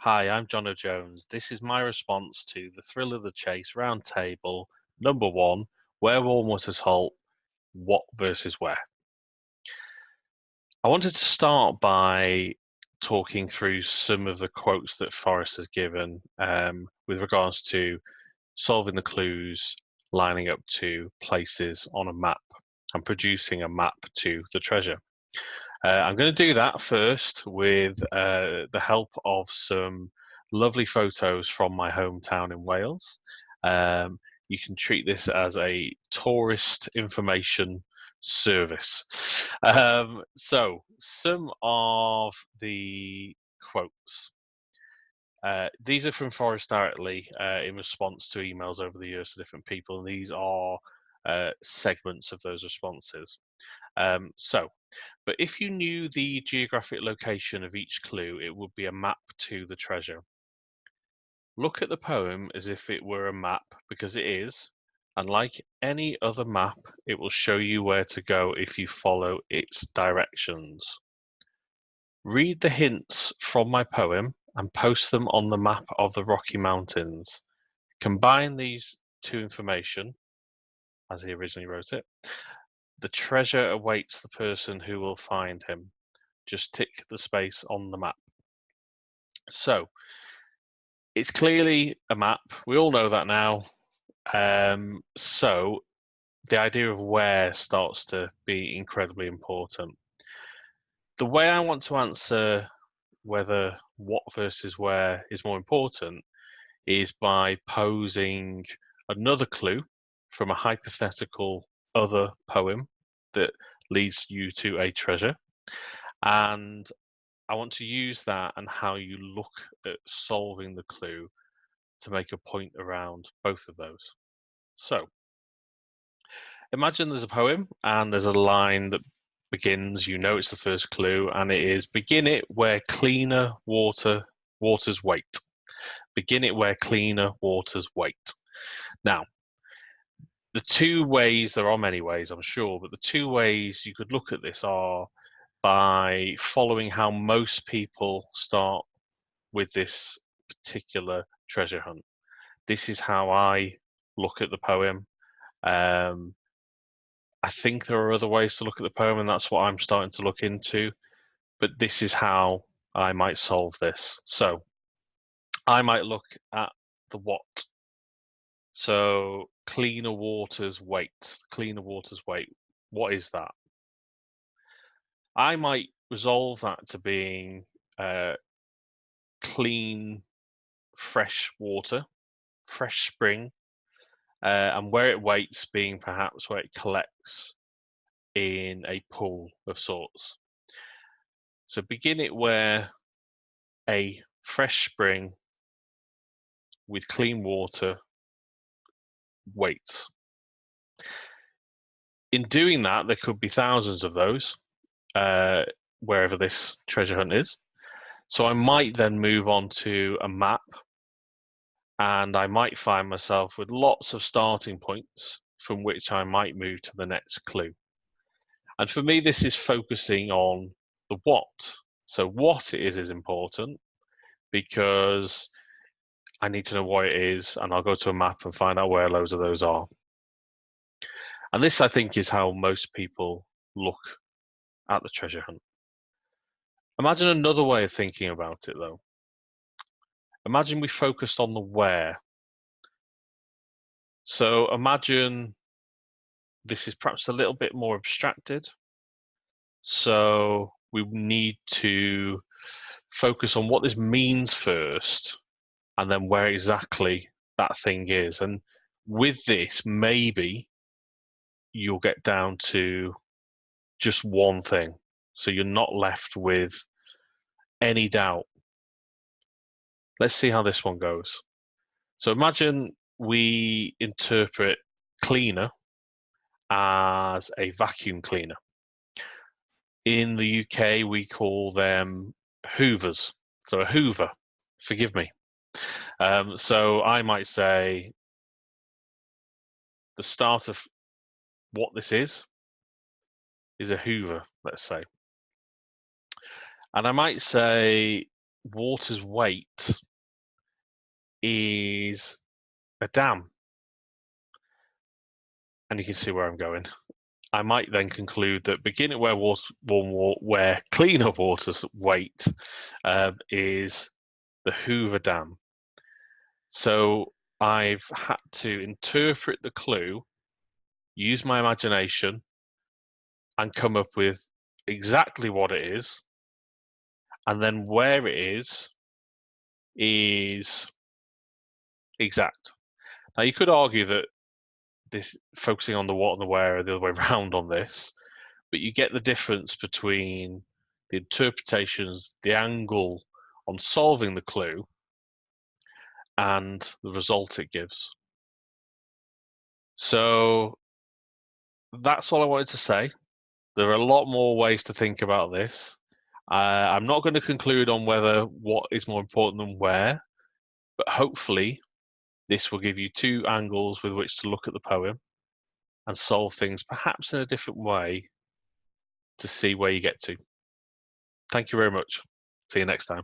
Hi, I'm John O'Jones. This is my response to the Thrill of the Chase Round Table #1, Where Warm Waters Halt, What versus Where. I wanted to start by talking through some of the quotes that Forrest has given with regards to solving the clues, lining up to places on a map, and producing a map to the treasure. I'm going to do that first with the help of some lovely photos from my hometown in Wales. Um, you can treat this as a tourist information service. So, some of the quotes. These are from Forrest directly in response to emails over the years to different people, and these are segments of those responses. But if you knew the geographic location of each clue, it would be a map to the treasure. Look at the poem as if it were a map, because it is, and like any other map, it will show you where to go if you follow its directions. Read the hints from my poem and post them on the map of the Rocky Mountains. Combine these two information, as he originally wrote it. The treasure awaits the person who will find him. Just tick the space on the map. So it's clearly a map. We all know that now. So the idea of where starts to be incredibly important. The way I want to answer whether what versus where is more important is by posing another clue from a hypothetical other poem that leads you to a treasure. And I want to use that and how you look at solving the clue to make a point around both of those. So imagine there's a poem and there's a line that begins, you know it's the first clue, and it is begin it where cleaner waters wait. Begin it where cleaner waters wait. Now, the two ways, there are many ways, I'm sure, but the two ways you could look at this are by following how most people start with this particular treasure hunt. This is how I look at the poem. I think there are other ways to look at the poem, and that's what I'm starting to look into. But this is how I might solve this. So I might look at the what. So cleaner waters wait. Cleaner waters wait. What is that? I might resolve that to being clean, fresh water, fresh spring, and where it waits being perhaps where it collects in a pool of sorts. So begin it where a fresh spring with clean water waits. In doing that, there could be thousands of those wherever this treasure hunt is. So I might then move on to a map, and I might find myself with lots of starting points from which I might move to the next clue. And for me, this is focusing on the what. So what it is important because I need to know what it is, and I'll go to a map and find out where loads of those are. And this, I think, is how most people look at the treasure hunt. Imagine another way of thinking about it, though. Imagine we focused on the where. So imagine this is perhaps a little bit more abstracted. So we need to focus on what this means first, and then where exactly that thing is. And with this, maybe you'll get down to just one thing. So you're not left with any doubt. Let's see how this one goes. So imagine we interpret cleaner as a vacuum cleaner. In the UK, we call them hoovers. So a hoover, forgive me. So I might say the start of what this is a hoover, let's say. And I might say water's weight is a dam. And you can see where I'm going. I might then conclude that beginning where where cleaner water's weight is the Hoover Dam. So I've had to interpret the clue, use my imagination, and come up with exactly what it is, and then where it is exact. Now you could argue that this focusing on the what and the where are the other way around on this, but you get the difference between the interpretations, the angle on solving the clue, and the result it gives. So that's all I wanted to say. There are a lot more ways to think about this. I'm not going to conclude on whether what is more important than where, but hopefully this will give you two angles with which to look at the poem and solve things perhaps in a different way to see where you get to. Thank you very much. See you next time.